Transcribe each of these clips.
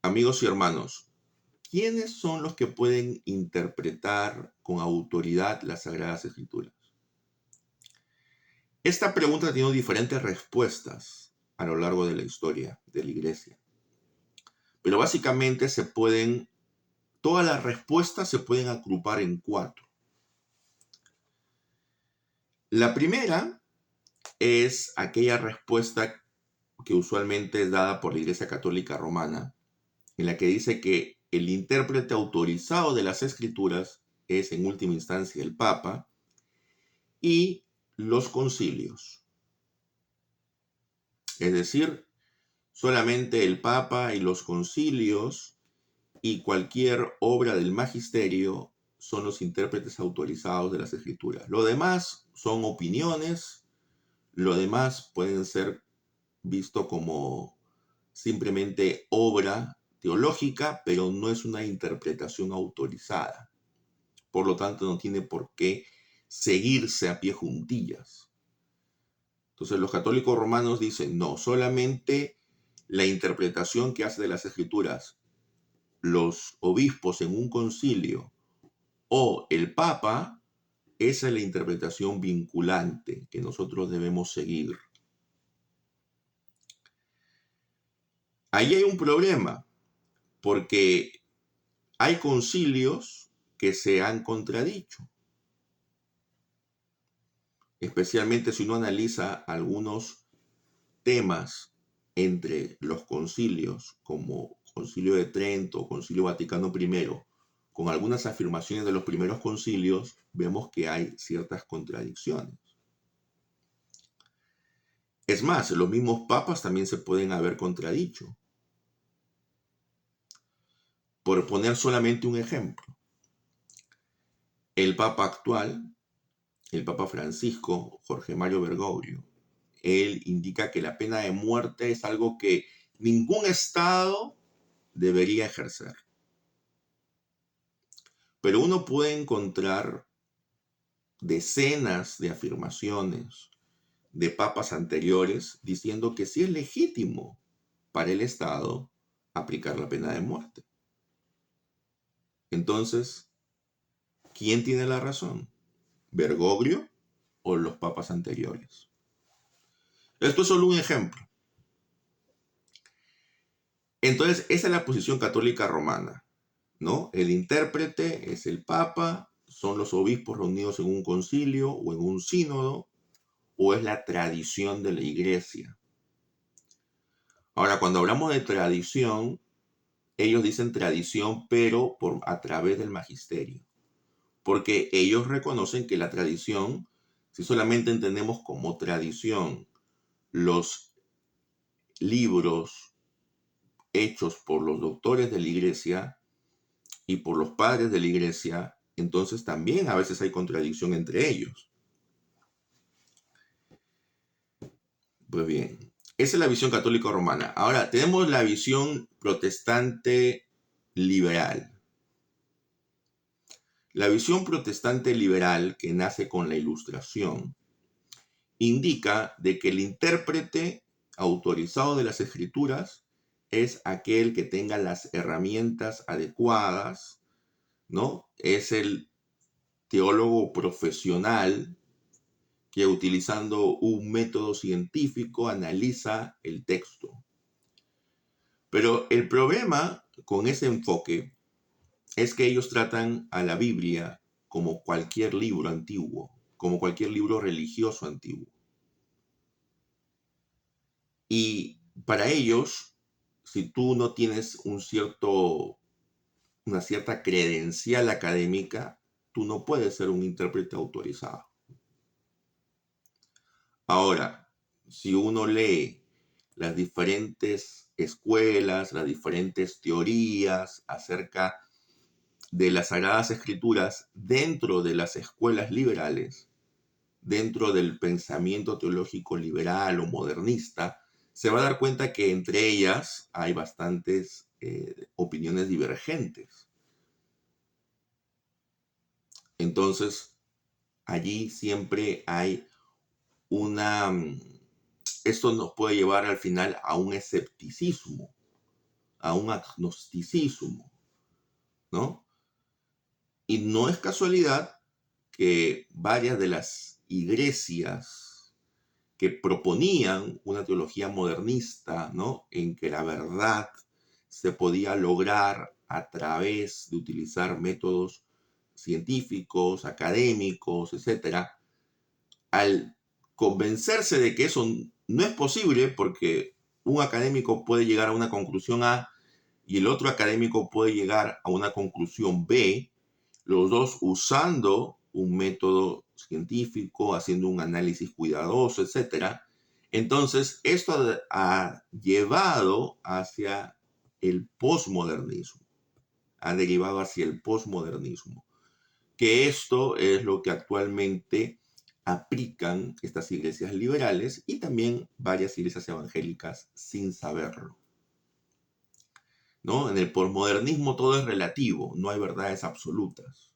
Amigos y hermanos, ¿quiénes son los que pueden interpretar con autoridad las Sagradas Escrituras? Esta pregunta ha tenido diferentes respuestas a lo largo de la historia de la Iglesia. Pero básicamente todas las respuestas se pueden agrupar en cuatro. La primera es aquella respuesta que usualmente es dada por la Iglesia Católica Romana, en la que dice que el intérprete autorizado de las Escrituras es en última instancia el Papa y los concilios. Es decir, solamente el Papa y los concilios y cualquier obra del magisterio son los intérpretes autorizados de las Escrituras. Lo demás son opiniones, lo demás pueden ser visto como simplemente obra teológica, pero no es una interpretación autorizada. Por lo tanto, no tiene por qué seguirse a pie juntillas. Entonces, los católicos romanos dicen, no, solamente la interpretación que hace de las Escrituras los obispos en un concilio o el Papa, esa es la interpretación vinculante que nosotros debemos seguir. Ahí hay un problema, porque hay concilios que se han contradicho. Especialmente si uno analiza algunos temas entre los concilios, como Concilio de Trento o Concilio Vaticano I, con algunas afirmaciones de los primeros concilios, vemos que hay ciertas contradicciones. Es más, los mismos papas también se pueden haber contradicho. Por poner solamente un ejemplo, el papa actual, el papa Francisco, Jorge Mario Bergoglio, él indica que la pena de muerte es algo que ningún Estado debería ejercer. Pero uno puede encontrar decenas de afirmaciones de papas anteriores diciendo que sí es legítimo para el Estado aplicar la pena de muerte. Entonces, ¿quién tiene la razón? ¿Bergoglio o los papas anteriores? Esto es solo un ejemplo. Entonces, esa es la posición católica romana, ¿no? El intérprete es el papa, son los obispos reunidos en un concilio o en un sínodo, o es la tradición de la iglesia. Ahora, cuando hablamos de tradición, ellos dicen tradición, pero a través del magisterio. Porque ellos reconocen que la tradición, si solamente entendemos como tradición los libros hechos por los doctores de la iglesia y por los padres de la iglesia, entonces también a veces hay contradicción entre ellos. Pues bien, esa es la visión católica romana. Ahora, tenemos la visión protestante liberal. La visión protestante liberal, que nace con la Ilustración, indica de que el intérprete autorizado de las Escrituras es aquel que tenga las herramientas adecuadas, ¿no? Es el teólogo profesional que, utilizando un método científico, analiza el texto. Pero el problema con ese enfoque es que ellos tratan a la Biblia como cualquier libro antiguo, como cualquier libro religioso antiguo. Y para ellos, si tú no tienes una cierta credencial académica, tú no puedes ser un intérprete autorizado. Ahora, si uno lee las diferentes escuelas, las diferentes teorías acerca de las Sagradas Escrituras dentro de las escuelas liberales, dentro del pensamiento teológico liberal o modernista, se va a dar cuenta que entre ellas hay bastantes opiniones divergentes. Entonces, allí siempre hay esto nos puede llevar al final a un escepticismo, a un agnosticismo, ¿no? Y no es casualidad que varias de las iglesias que proponían una teología modernista, ¿no? En que la verdad se podía lograr a través de utilizar métodos científicos, académicos, etcétera, al convencerse de que eso no es posible porque un académico puede llegar a una conclusión A y el otro académico puede llegar a una conclusión B, los dos usando un método científico, haciendo un análisis cuidadoso, etcétera. Entonces, esto ha llevado hacia el posmodernismo, ha derivado hacia el posmodernismo, que esto es lo que actualmente aplican estas iglesias liberales y también varias iglesias evangélicas sin saberlo, ¿no? En el posmodernismo todo es relativo, no hay verdades absolutas.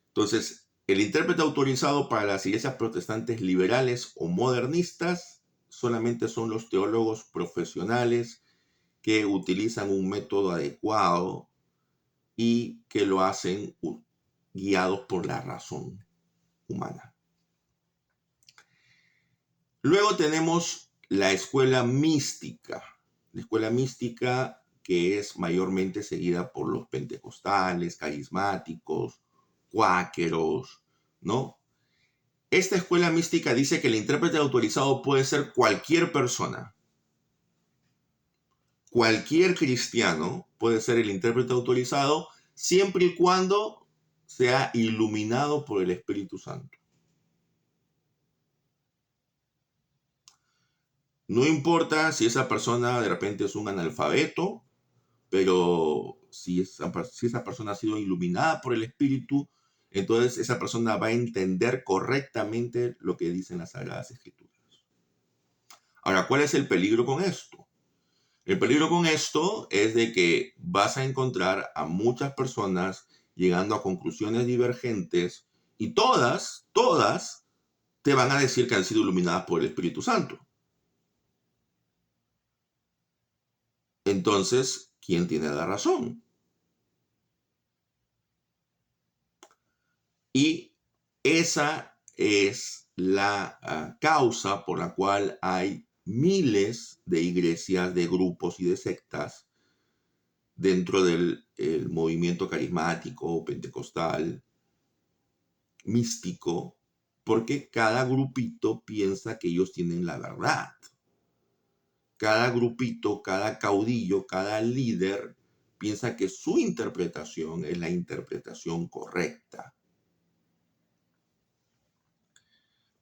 Entonces, el intérprete autorizado para las iglesias protestantes liberales o modernistas solamente son los teólogos profesionales que utilizan un método adecuado y que lo hacen guiados por la razón humana. Luego tenemos la escuela mística. La escuela mística que es mayormente seguida por los pentecostales, carismáticos, cuáqueros, ¿no? Esta escuela mística dice que el intérprete autorizado puede ser cualquier persona. Cualquier cristiano puede ser el intérprete autorizado siempre y cuando sea iluminado por el Espíritu Santo. No importa si esa persona de repente es un analfabeto, pero si esa persona ha sido iluminada por el Espíritu, entonces esa persona va a entender correctamente lo que dicen las Sagradas Escrituras. Ahora, ¿cuál es el peligro con esto? El peligro con esto es de que vas a encontrar a muchas personas llegando a conclusiones divergentes y todas te van a decir que han sido iluminadas por el Espíritu Santo. Entonces, ¿quién tiene la razón? Y esa es la causa por la cual hay miles de iglesias, de grupos y de sectas dentro del movimiento carismático, pentecostal, místico, porque cada grupito piensa que ellos tienen la verdad. Cada grupito, cada caudillo, cada líder piensa que su interpretación es la interpretación correcta.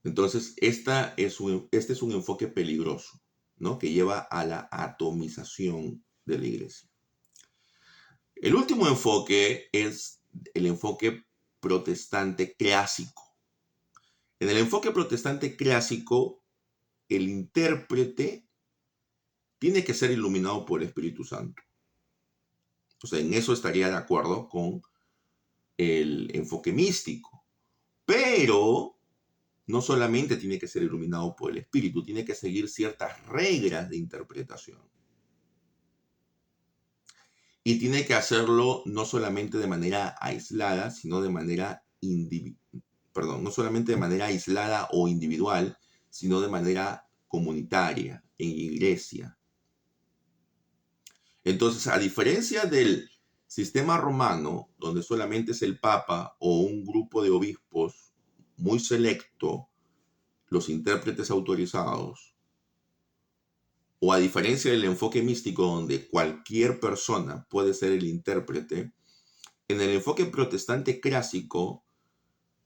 Entonces, este es un enfoque peligroso, ¿no? Que lleva a la atomización de la iglesia. El último enfoque es el enfoque protestante clásico. En el enfoque protestante clásico, el intérprete tiene que ser iluminado por el Espíritu Santo. O sea, en eso estaría de acuerdo con el enfoque místico. Pero no solamente tiene que ser iluminado por el Espíritu, tiene que seguir ciertas reglas de interpretación. Y tiene que hacerlo no solamente de manera aislada, sino de manera no solamente de manera aislada o individual, sino de manera comunitaria, en iglesia. Entonces, a diferencia del sistema romano, donde solamente es el Papa o un grupo de obispos muy selecto, los intérpretes autorizados, o a diferencia del enfoque místico donde cualquier persona puede ser el intérprete, en el enfoque protestante clásico,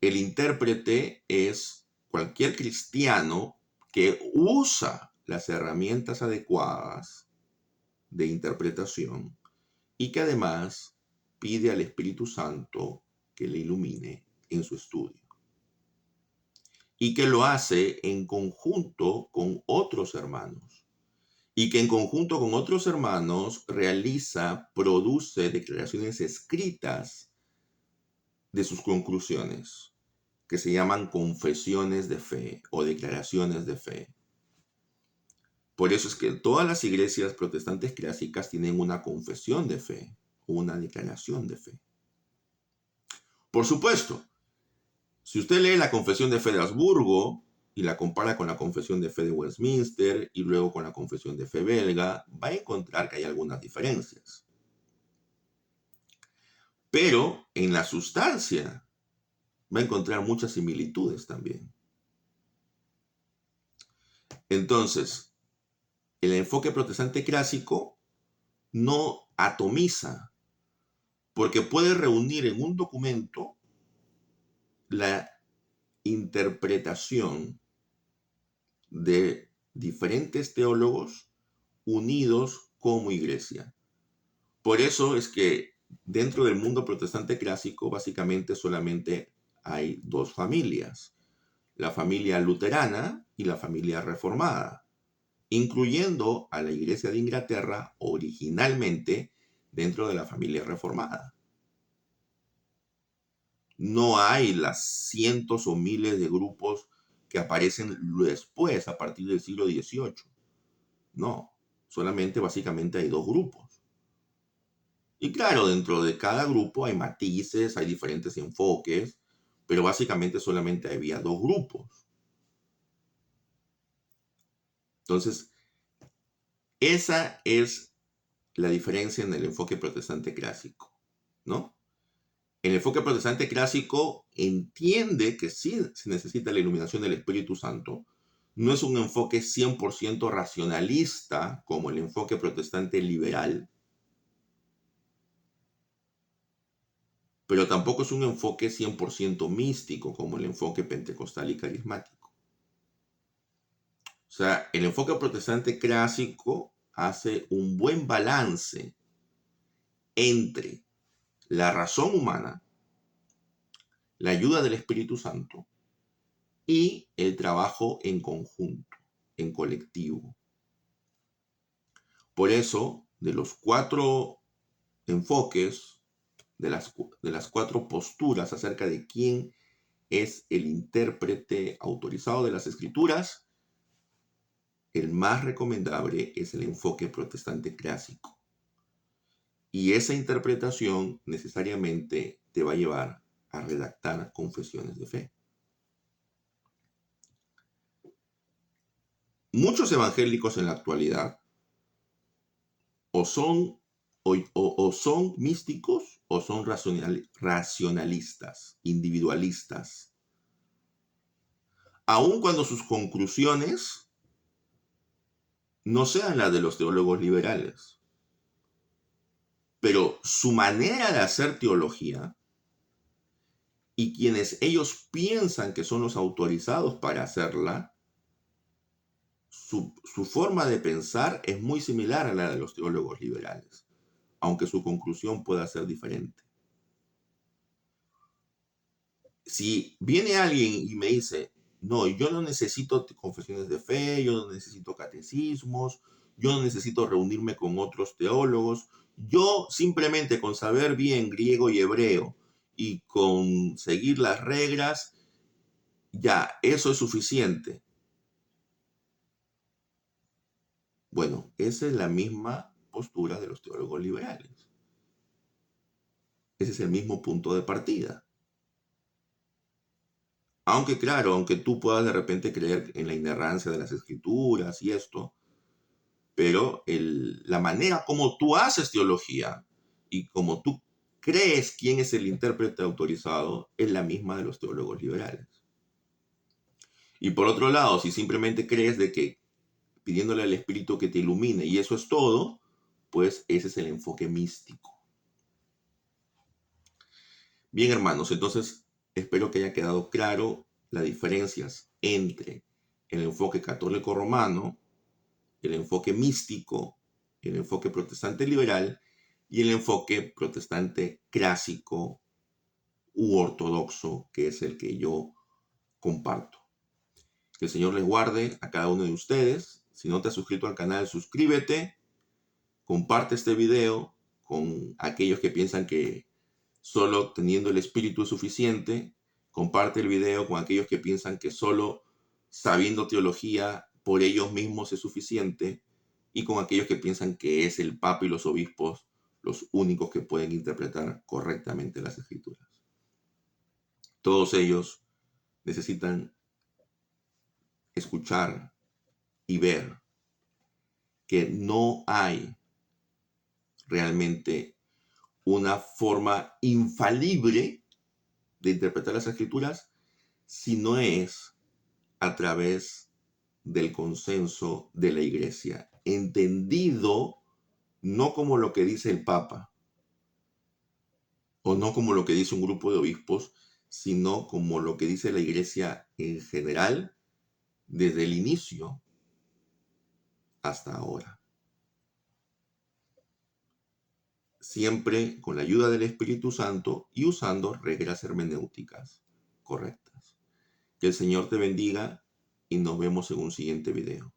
el intérprete es cualquier cristiano que usa las herramientas adecuadas de interpretación y que además pide al Espíritu Santo que le ilumine en su estudio. Y que lo hace en conjunto con otros hermanos. Y que en conjunto con otros hermanos produce declaraciones escritas de sus conclusiones, que se llaman confesiones de fe o declaraciones de fe. Por eso es que todas las iglesias protestantes clásicas tienen una confesión de fe, una declaración de fe. Por supuesto, si usted lee la Confesión de Fe de Habsburgo y la compara con la Confesión de Fe de Westminster y luego con la Confesión de Fe belga, va a encontrar que hay algunas diferencias. Pero en la sustancia va a encontrar muchas similitudes también. Entonces, el enfoque protestante clásico no atomiza, porque puede reunir en un documento la interpretación de diferentes teólogos unidos como iglesia. Por eso es que dentro del mundo protestante clásico básicamente solamente hay dos familias, la familia luterana y la familia reformada, incluyendo a la Iglesia de Inglaterra originalmente dentro de la familia reformada. No hay las cientos o miles de grupos que aparecen después, a partir del siglo XVIII. No, solamente básicamente hay dos grupos. Y claro, dentro de cada grupo hay matices, hay diferentes enfoques, pero básicamente solamente había dos grupos. Entonces, esa es la diferencia en el enfoque protestante clásico, ¿no? El enfoque protestante clásico entiende que sí se necesita la iluminación del Espíritu Santo. No es un enfoque 100% racionalista como el enfoque protestante liberal, pero tampoco es un enfoque 100% místico como el enfoque pentecostal y carismático. O sea, el enfoque protestante clásico hace un buen balance entre la razón humana, la ayuda del Espíritu Santo y el trabajo en conjunto, en colectivo. Por eso, de los cuatro enfoques, de las cuatro posturas acerca de quién es el intérprete autorizado de las Escrituras, el más recomendable es el enfoque protestante clásico. Y esa interpretación necesariamente te va a llevar a redactar confesiones de fe. Muchos evangélicos en la actualidad o son místicos o son racionalistas, individualistas. Aun cuando sus conclusiones no sean las de los teólogos liberales. Pero su manera de hacer teología y quienes ellos piensan que son los autorizados para hacerla, su forma de pensar es muy similar a la de los teólogos liberales, aunque su conclusión pueda ser diferente. Si viene alguien y me dice, no, yo no necesito confesiones de fe, yo no necesito catecismos, yo no necesito reunirme con otros teólogos, yo simplemente con saber bien griego y hebreo y con seguir las reglas, ya, eso es suficiente. Bueno, esa es la misma postura de los teólogos liberales. Ese es el mismo punto de partida. Aunque claro, aunque tú puedas de repente creer en la inerrancia de las escrituras y esto, pero la manera como tú haces teología y como tú crees quién es el intérprete autorizado es la misma de los teólogos liberales. Y por otro lado, si simplemente crees de que pidiéndole al Espíritu que te ilumine y eso es todo, pues ese es el enfoque místico. Bien, hermanos, entonces espero que haya quedado claro las diferencias entre el enfoque católico romano, el enfoque místico, el enfoque protestante liberal y el enfoque protestante clásico u ortodoxo, que es el que yo comparto. Que el Señor les guarde a cada uno de ustedes. Si no te has suscrito al canal, suscríbete, comparte este video con aquellos que piensan que solo teniendo el Espíritu es suficiente. Comparte el video con aquellos que piensan que solo sabiendo teología por ellos mismos es suficiente, y con aquellos que piensan que es el Papa y los obispos los únicos que pueden interpretar correctamente las Escrituras. Todos ellos necesitan escuchar y ver que no hay realmente una forma infalible de interpretar las Escrituras si no es a través del consenso de la Iglesia, entendido no como lo que dice el Papa o no como lo que dice un grupo de obispos, sino como lo que dice la Iglesia en general desde el inicio hasta ahora. Siempre con la ayuda del Espíritu Santo y usando reglas hermenéuticas correctas. Que el Señor te bendiga y nos vemos en un siguiente video.